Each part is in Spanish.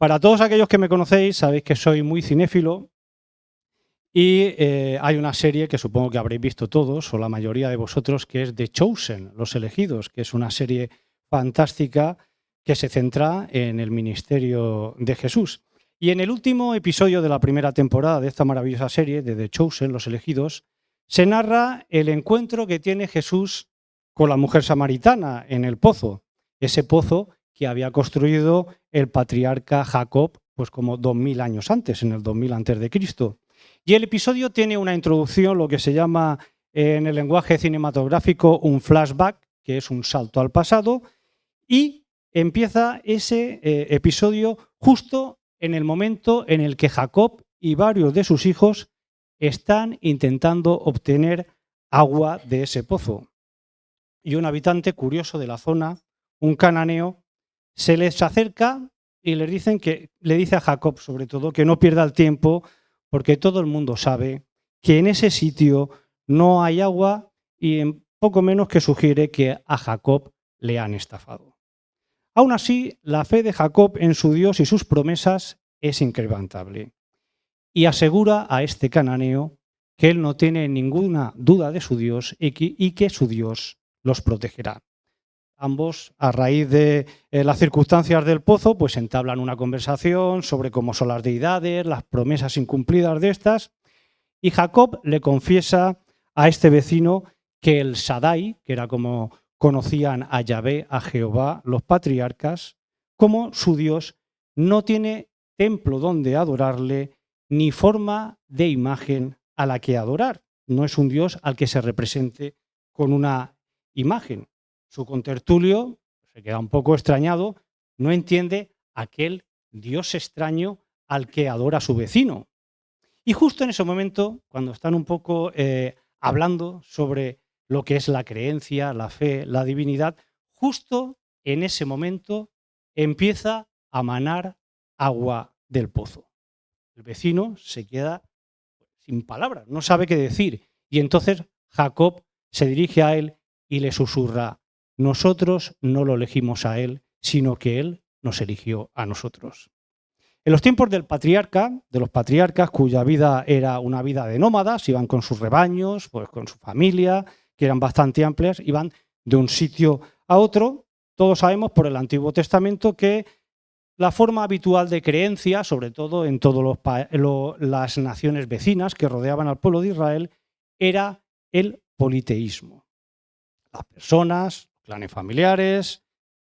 Para todos aquellos que me conocéis, sabéis que soy muy cinéfilo y hay una serie que supongo que habréis visto todos, o la mayoría de vosotros, que es The Chosen, Los Elegidos, que es una serie fantástica que se centra en el ministerio de Jesús. Y en el último episodio de la primera temporada de esta maravillosa serie, de The Chosen, Los Elegidos, se narra el encuentro que tiene Jesús con la mujer samaritana en el pozo, ese pozo que había construido el patriarca Jacob, pues como 2000 años antes, en el 2000 antes de Cristo. Y el episodio tiene una introducción, lo que se llama en el lenguaje cinematográfico un flashback, que es un salto al pasado, y empieza ese episodio justo en el momento en el que Jacob y varios de sus hijos están intentando obtener agua de ese pozo. Y un habitante curioso de la zona, un cananeo, se les acerca y le dice a Jacob, sobre todo, que no pierda el tiempo, porque todo el mundo sabe que en ese sitio no hay agua y en poco menos que sugiere que a Jacob le han estafado. Aún así, la fe de Jacob en su Dios y sus promesas es inquebrantable y asegura a este cananeo que él no tiene ninguna duda de su Dios y que su Dios los protegerá. Ambos, a raíz de las circunstancias del pozo, pues entablan una conversación sobre cómo son las deidades, las promesas incumplidas de estas, y Jacob le confiesa a este vecino que el Shaddai, que era como conocían a Yahvé, a Jehová, los patriarcas, como su Dios, no tiene templo donde adorarle ni forma de imagen a la que adorar. No es un Dios al que se represente con una imagen. Su contertulio se queda un poco extrañado, no entiende aquel Dios extraño al que adora su vecino. Y justo en ese momento, cuando están un poco hablando sobre lo que es la creencia, la fe, la divinidad, justo en ese momento empieza a manar agua del pozo. El vecino se queda sin palabras, no sabe qué decir. Y entonces Jacob se dirige a él y le susurra: nosotros no lo elegimos a él, sino que él nos eligió a nosotros. En los tiempos de los patriarcas, cuya vida era una vida de nómadas, iban con sus rebaños, pues con su familia, que eran bastante amplias, iban de un sitio a otro. Todos sabemos por el Antiguo Testamento que la forma habitual de creencia, sobre todo en todas las naciones vecinas que rodeaban al pueblo de Israel, era el politeísmo. Las personas, los clanes familiares,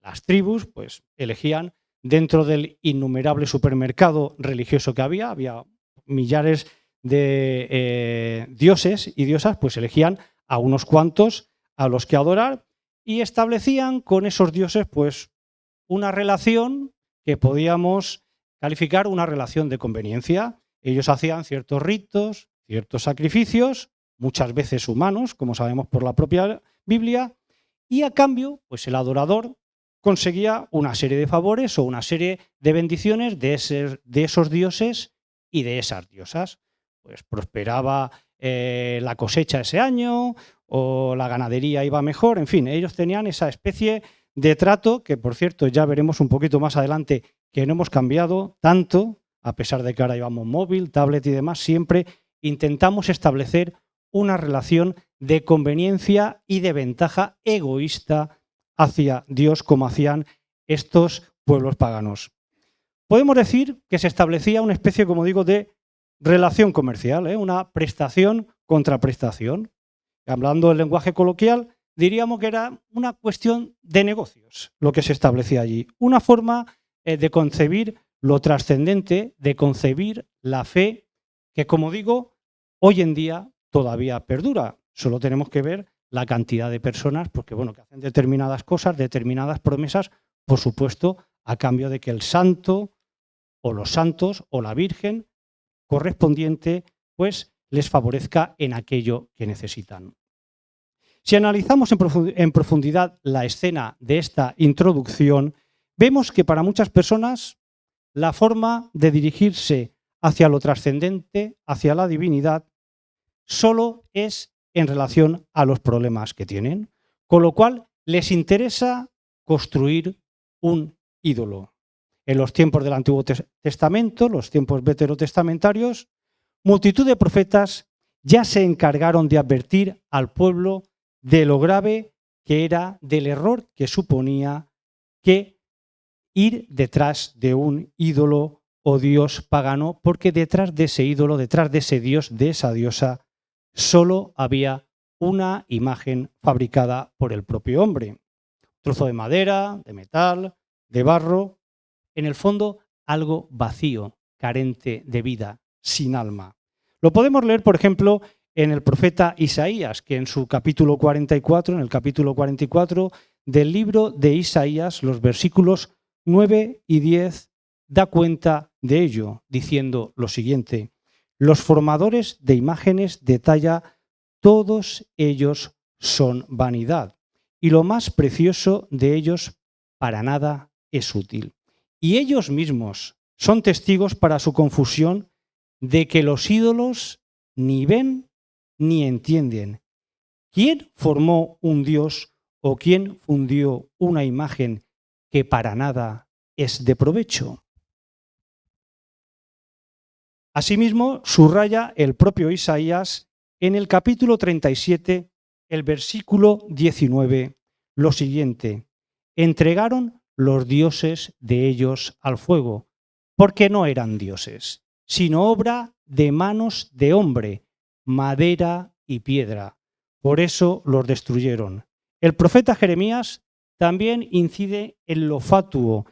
las tribus, pues elegían dentro del innumerable supermercado religioso que había millares de dioses y diosas, pues elegían a unos cuantos a los que adorar y establecían con esos dioses pues una relación que podíamos calificar una relación de conveniencia. Ellos hacían ciertos ritos, ciertos sacrificios, muchas veces humanos, como sabemos por la propia Biblia, y a cambio, pues el adorador conseguía una serie de favores o una serie de bendiciones de esos dioses y de esas diosas. Pues prosperaba la cosecha ese año o la ganadería iba mejor, en fin, ellos tenían esa especie de trato que, por cierto, ya veremos un poquito más adelante que no hemos cambiado tanto, a pesar de que ahora llevamos móvil, tablet y demás, siempre intentamos establecer una relación de conveniencia y de ventaja egoísta hacia Dios, como hacían estos pueblos paganos. Podemos decir que se establecía una especie, como digo, de relación comercial, una prestación contra prestación. Hablando del lenguaje coloquial, diríamos que era una cuestión de negocios lo que se establecía allí. Una forma de concebir lo trascendente, de concebir la fe, que, como digo, hoy en día todavía perdura. Solo tenemos que ver la cantidad de personas porque, bueno, que hacen determinadas cosas, determinadas promesas, por supuesto, a cambio de que el santo o los santos o la Virgen correspondiente pues les favorezca en aquello que necesitan. Si analizamos en profundidad la escena de esta introducción, vemos que para muchas personas la forma de dirigirse hacia lo trascendente, hacia la divinidad, solo es en relación a los problemas que tienen, con lo cual les interesa construir un ídolo. en los tiempos del Antiguo Testamento, los tiempos veterotestamentarios, multitud de profetas ya se encargaron de advertir al pueblo de lo grave que era, del error que suponía que ir detrás de un ídolo o dios pagano, porque detrás de ese ídolo, detrás de ese dios, de esa diosa, solo había una imagen fabricada por el propio hombre. Trozo de madera, de metal, de barro, en el fondo algo vacío, carente de vida, sin alma. Lo podemos leer, por ejemplo, en el profeta Isaías, que en su capítulo 44, en el capítulo 44 del libro de Isaías, los versículos 9 y 10, da cuenta de ello, diciendo lo siguiente: los formadores de imágenes de talla, todos ellos son vanidad, y lo más precioso de ellos para nada es útil. Y ellos mismos son testigos para su confusión de que los ídolos ni ven ni entienden. ¿Quién formó un dios o quién fundió una imagen que para nada es de provecho? Asimismo, subraya el propio Isaías en el capítulo 37, el versículo 19, lo siguiente: entregaron los dioses de ellos al fuego, porque no eran dioses, sino obra de manos de hombre, madera y piedra. Por eso los destruyeron. El profeta Jeremías también incide en lo fatuo,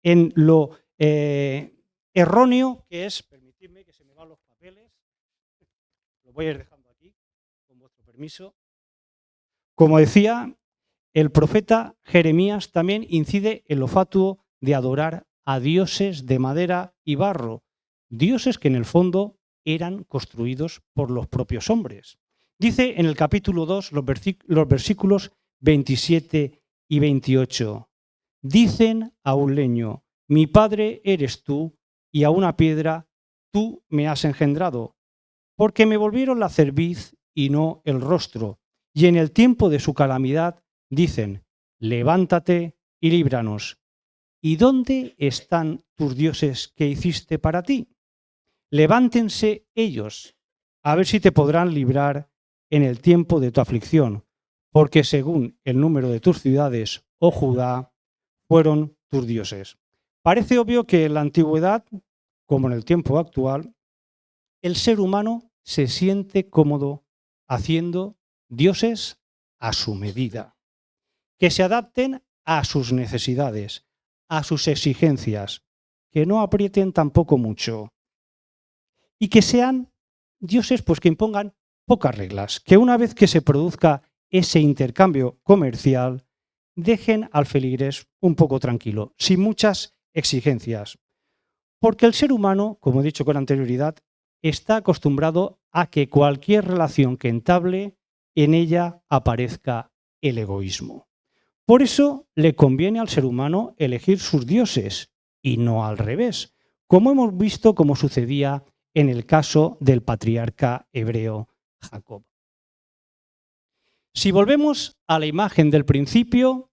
en lo erróneo que es. Permitidme que se me van los papeles. Lo voy a ir dejando aquí, con vuestro permiso. Como decía, el profeta Jeremías también incide en lo fatuo de adorar a dioses de madera y barro, dioses que en el fondo eran construidos por los propios hombres. Dice en el capítulo 2, los versículos 27 y 28, dicen a un leño: mi padre eres tú, y a una piedra tú me has engendrado, porque me volvieron la cerviz y no el rostro, y en el tiempo de su calamidad dicen: levántate y líbranos. ¿Y dónde están tus dioses que hiciste para ti? Levántense ellos, a ver si te podrán librar en el tiempo de tu aflicción, porque según el número de tus ciudades, oh Judá, fueron tus dioses. Parece obvio que en la antigüedad, como en el tiempo actual, el ser humano se siente cómodo haciendo dioses a su medida, que se adapten a sus necesidades, a sus exigencias, que no aprieten tampoco mucho y que sean dioses pues que impongan pocas reglas, que una vez que se produzca ese intercambio comercial dejen al feligrés un poco tranquilo, sin muchas exigencias. Porque el ser humano, como he dicho con anterioridad, está acostumbrado a que cualquier relación que entable, en ella aparezca el egoísmo. Por eso le conviene al ser humano elegir sus dioses y no al revés, como hemos visto como sucedía en el caso del patriarca hebreo Jacob. Si volvemos a la imagen del principio,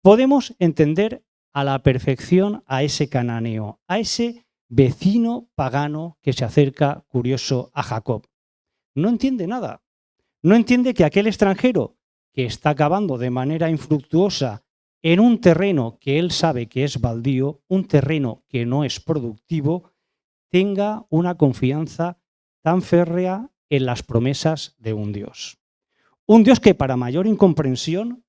podemos entender a la perfección a ese cananeo, a ese vecino pagano que se acerca curioso a Jacob. No entiende nada. No entiende que aquel extranjero que está cavando de manera infructuosa en un terreno que él sabe que es baldío, un terreno que no es productivo, tenga una confianza tan férrea en las promesas de un Dios. Un Dios que, para mayor incomprensión,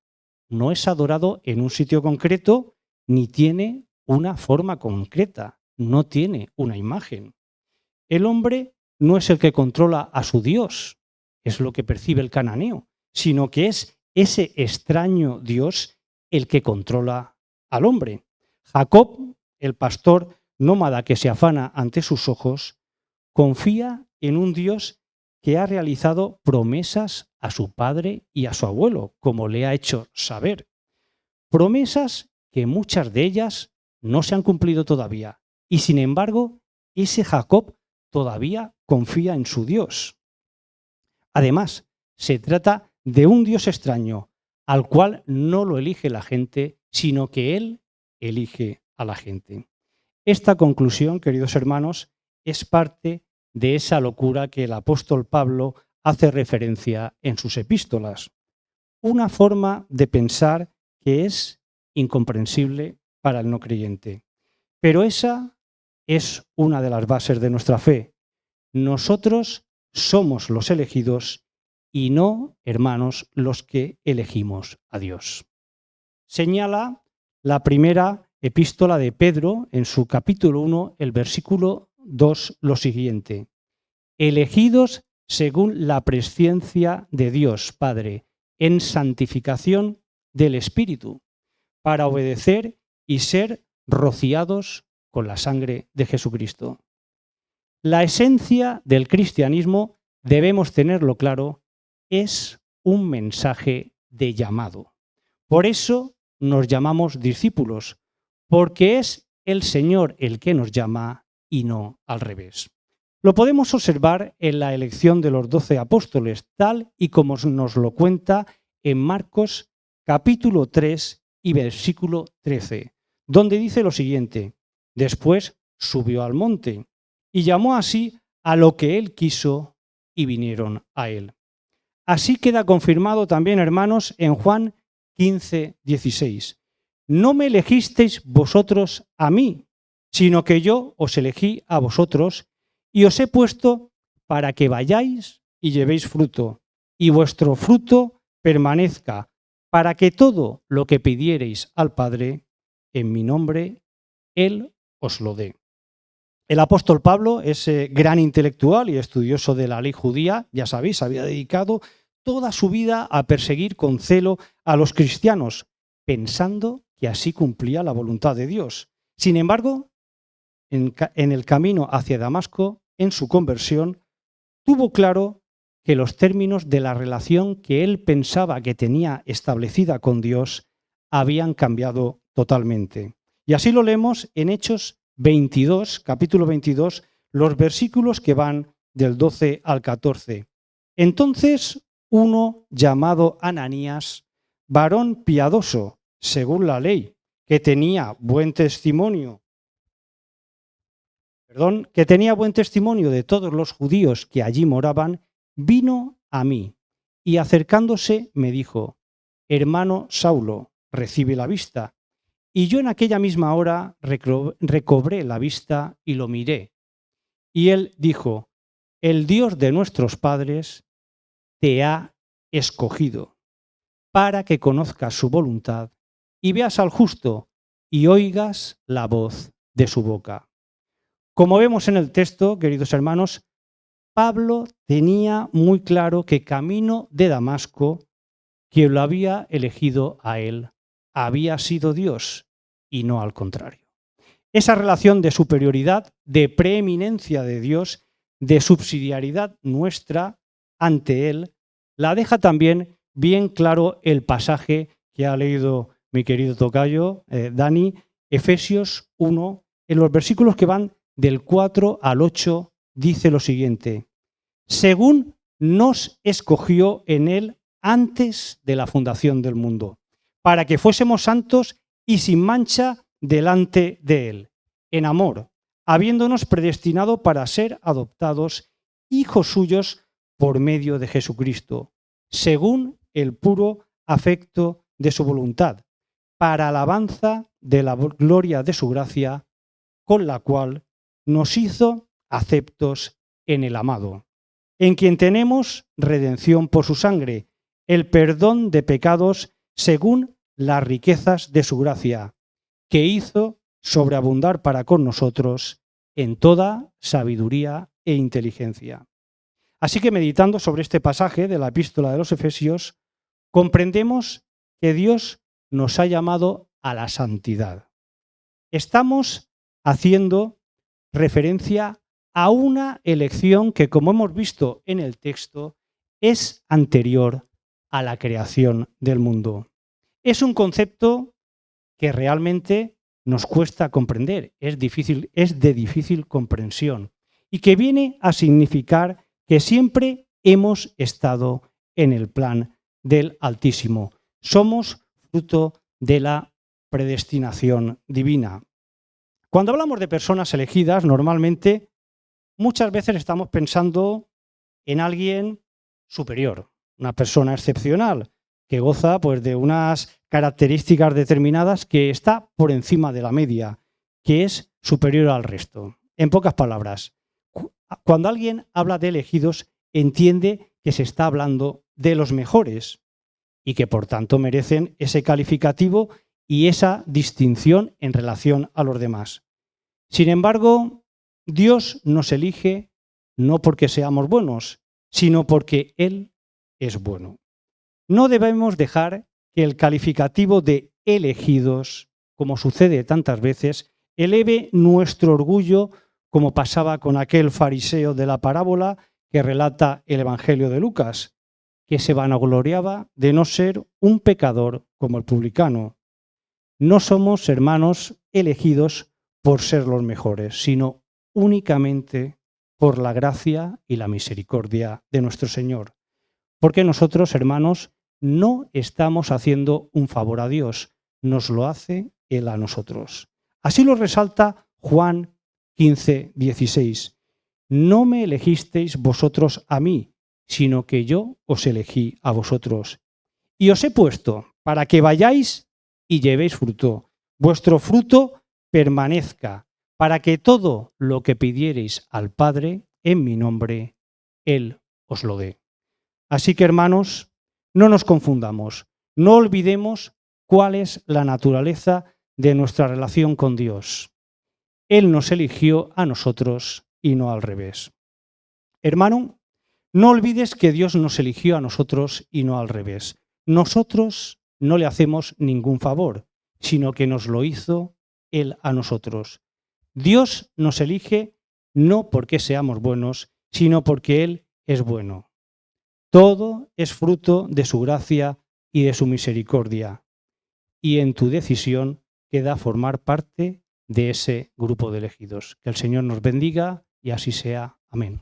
no es adorado en un sitio concreto ni tiene una forma concreta, no tiene una imagen. El hombre no es el que controla a su Dios, es lo que percibe el cananeo, sino que es ese extraño Dios el que controla al hombre. Jacob, el pastor nómada que se afana ante sus ojos, confía en un Dios que ha realizado promesas a su padre y a su abuelo, como le ha hecho saber. Promesas que muchas de ellas no se han cumplido todavía. Y sin embargo, ese Jacob todavía confía en su Dios. Además, se trata de un Dios extraño, al cual no lo elige la gente, sino que Él elige a la gente. Esta conclusión, queridos hermanos, es parte de esa locura que el apóstol Pablo hace referencia en sus epístolas. Una forma de pensar que es incomprensible para el no creyente. Pero esa es una de las bases de nuestra fe. Nosotros somos los elegidos y no, hermanos, los que elegimos a Dios. Señala la primera epístola de Pedro en su capítulo 1, el versículo 2, lo siguiente: elegidos según la presciencia de Dios Padre, en santificación del Espíritu, para obedecer y ser rociados con la sangre de Jesucristo. La esencia del cristianismo, debemos tenerlo claro, es un mensaje de llamado. Por eso nos llamamos discípulos, porque es el Señor el que nos llama y no al revés. Lo podemos observar en la elección de los 12 apóstoles, tal y como nos lo cuenta en Marcos capítulo 3 y versículo 13, donde dice lo siguiente: después subió al monte y llamó así a lo que él quiso y vinieron a él. Así queda confirmado también, hermanos, en Juan 15, 16. No me elegisteis vosotros a mí, sino que yo os elegí a vosotros y os he puesto para que vayáis y llevéis fruto, y vuestro fruto permanezca, para que todo lo que pidiereis al Padre en mi nombre, Él os lo dé. El apóstol Pablo, ese gran intelectual y estudioso de la ley judía, ya sabéis, había dedicado toda su vida a perseguir con celo a los cristianos, pensando que así cumplía la voluntad de Dios. Sin embargo, en el camino hacia Damasco, en su conversión, tuvo claro que los términos de la relación que él pensaba que tenía establecida con Dios habían cambiado totalmente. Y así lo leemos en Hechos 22, capítulo 22, los versículos que van del 12 al 14. Entonces uno llamado Ananías, varón piadoso, según la ley, que tenía buen testimonio de todos los judíos que allí moraban, vino a mí y acercándose me dijo: hermano Saulo, recibe la vista. Y yo en aquella misma hora recobré la vista y lo miré. Y él dijo: el Dios de nuestros padres te ha escogido para que conozcas su voluntad y veas al justo y oigas la voz de su boca. Como vemos en el texto, queridos hermanos, Pablo tenía muy claro que camino de Damasco, quien lo había elegido a él, había sido Dios y no al contrario. Esa relación de superioridad, de preeminencia de Dios, de subsidiariedad nuestra ante Él, la deja también bien claro el pasaje que ha leído mi querido tocayo, Dani, Efesios 1, en los versículos que van del 4 al 8, dice lo siguiente: según nos escogió en Él antes de la fundación del mundo, para que fuésemos santos y sin mancha delante de Él, en amor, habiéndonos predestinado para ser adoptados hijos suyos por medio de Jesucristo, según el puro afecto de su voluntad, para alabanza de la gloria de su gracia, con la cual nos hizo aceptos en el amado, en quien tenemos redención por su sangre, el perdón de pecados según las riquezas de su gracia, que hizo sobreabundar para con nosotros en toda sabiduría e inteligencia. Así que meditando sobre este pasaje de la epístola de los Efesios, comprendemos que Dios nos ha llamado a la santidad. Estamos haciendo referencia a una elección que, como hemos visto en el texto, es anterior a la creación del mundo. Es un concepto que realmente nos cuesta comprender, es de difícil comprensión y que viene a significar que siempre hemos estado en el plan del Altísimo. Somos fruto de la predestinación divina. Cuando hablamos de personas elegidas, normalmente muchas veces estamos pensando en alguien superior, una persona excepcional, que goza pues, de unas características determinadas que está por encima de la media, que es superior al resto. En pocas palabras, cuando alguien habla de elegidos, entiende que se está hablando de los mejores y que por tanto merecen ese calificativo y esa distinción en relación a los demás. Sin embargo, Dios nos elige no porque seamos buenos, sino porque Él es bueno. No debemos dejar que el calificativo de elegidos, como sucede tantas veces, eleve nuestro orgullo, como pasaba con aquel fariseo de la parábola que relata el Evangelio de Lucas, que se vanagloriaba de no ser un pecador como el publicano. No somos, hermanos, elegidos por ser los mejores, sino únicamente por la gracia y la misericordia de nuestro Señor. Porque nosotros, hermanos, no estamos haciendo un favor a Dios, nos lo hace Él a nosotros. Así lo resalta Juan 15, 16. No me elegisteis vosotros a mí, sino que yo os elegí a vosotros. Y os he puesto para que vayáis y llevéis fruto. Vuestro fruto permanezca, para que todo lo que pidiereis al Padre en mi nombre, Él os lo dé. Así que, hermanos, no nos confundamos, no olvidemos cuál es la naturaleza de nuestra relación con Dios. Él nos eligió a nosotros y no al revés. Hermano, no olvides que Dios nos eligió a nosotros y no al revés. Nosotros no le hacemos ningún favor, sino que nos lo hizo Él a nosotros. Dios nos elige no porque seamos buenos, sino porque Él es bueno. Todo es fruto de su gracia y de su misericordia. Y en tu decisión queda formar parte de ese grupo de elegidos. Que el Señor nos bendiga y así sea. Amén.